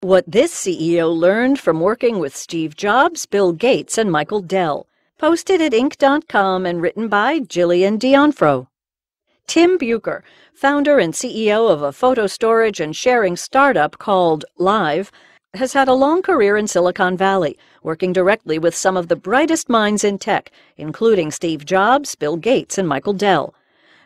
What this CEO learned from working with Steve Jobs, Bill Gates, and Michael Dell. Posted at Inc.com and written by Gillian Dionfro. Tim Bucher, founder and CEO of a photo storage and sharing startup called Lyve, has had a long career in Silicon Valley, working directly with some of the brightest minds in tech, including Steve Jobs, Bill Gates, and Michael Dell.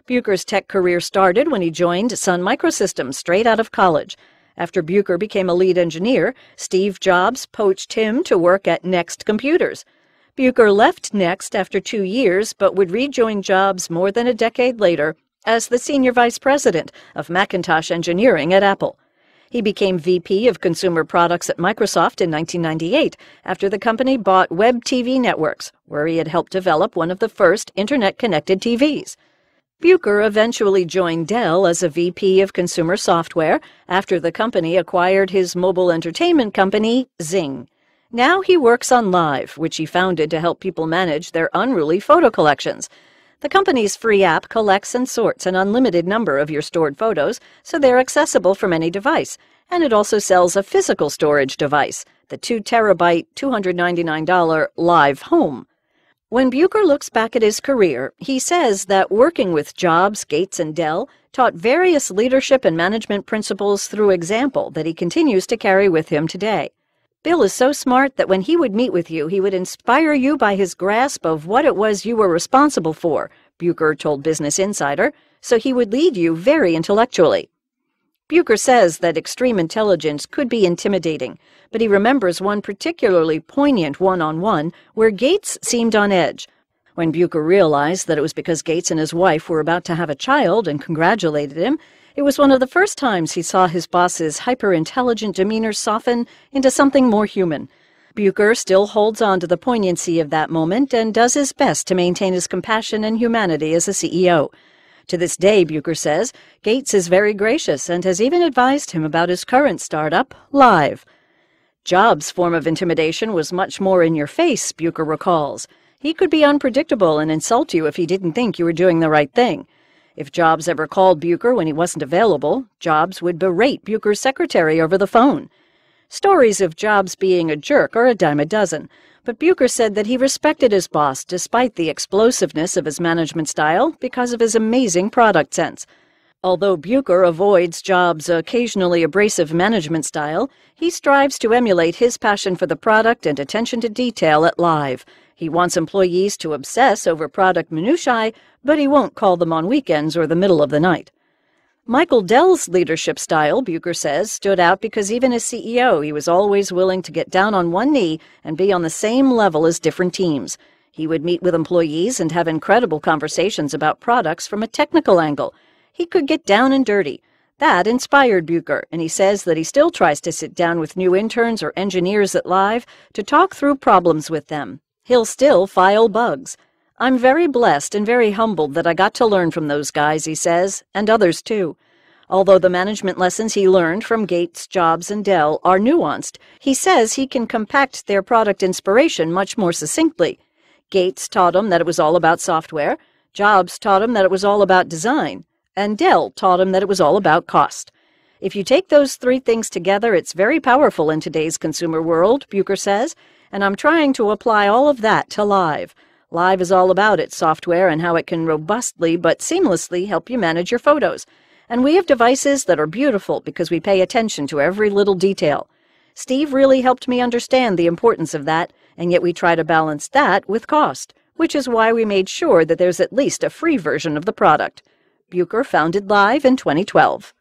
Bucher's tech career started when he joined Sun Microsystems straight out of college. After Bucher became a lead engineer, Steve Jobs poached him to work at Next Computers. Bucher left Next after 2 years, but would rejoin Jobs more than a decade later as the senior vice president of Macintosh engineering at Apple. He became VP of Consumer Products at Microsoft in 1998 after the company bought WebTV Networks, where he had helped develop one of the first Internet-connected TVs. Bucher eventually joined Dell as a VP of Consumer Software after the company acquired his mobile entertainment company, ZING. Now he works on Lyve, which he founded to help people manage their unruly photo collections. The company's free app collects and sorts an unlimited number of your stored photos, so they're accessible from any device. And it also sells a physical storage device, the 2-terabyte, $299 Lyve Home. When Bucher looks back at his career, he says that working with Jobs, Gates, and Dell taught various leadership and management principles through example that he continues to carry with him today. Bill is so smart that when he would meet with you, he would inspire you by his grasp of what it was you were responsible for, Bucher told Business Insider, so he would lead you very intellectually. Bucher says that extreme intelligence could be intimidating, but he remembers one particularly poignant one-on-one where Gates seemed on edge. When Bucher realized that it was because Gates and his wife were about to have a child and congratulated him, it was one of the first times he saw his boss's hyper-intelligent demeanor soften into something more human. Bucher still holds on to the poignancy of that moment and does his best to maintain his compassion and humanity as a CEO. To this day, Bucher says, Gates is very gracious and has even advised him about his current startup, Lyve. Jobs' form of intimidation was much more in your face, Bucher recalls. He could be unpredictable and insult you if he didn't think you were doing the right thing. If Jobs ever called Bucher when he wasn't available, Jobs would berate Bucher's secretary over the phone. Stories of Jobs being a jerk are a dime a dozen, but Bucher said that he respected his boss despite the explosiveness of his management style because of his amazing product sense. Although Bucher avoids Jobs' occasionally abrasive management style, he strives to emulate his passion for the product and attention to detail at Lyve. He wants employees to obsess over product minutiae, but he won't call them on weekends or the middle of the night. Michael Dell's leadership style, Bucher says, stood out because even as CEO, he was always willing to get down on one knee and be on the same level as different teams. He would meet with employees and have incredible conversations about products from a technical angle. He could get down and dirty. That inspired Bucher, and he says that he still tries to sit down with new interns or engineers at Lyve to talk through problems with them. He'll still file bugs. I'm very blessed and very humbled that I got to learn from those guys, he says, and others too. Although the management lessons he learned from Gates, Jobs, and Dell are nuanced, he says he can compact their product inspiration much more succinctly. Gates taught him that it was all about software, Jobs taught him that it was all about design, and Dell taught him that it was all about cost. If you take those three things together, it's very powerful in today's consumer world, Bucher says, and I'm trying to apply all of that to Lyve. Lyve is all about its software and how it can robustly but seamlessly help you manage your photos. And we have devices that are beautiful because we pay attention to every little detail. Steve really helped me understand the importance of that, and yet we try to balance that with cost, which is why we made sure that there's at least a free version of the product. Bucher founded Lyve in 2012.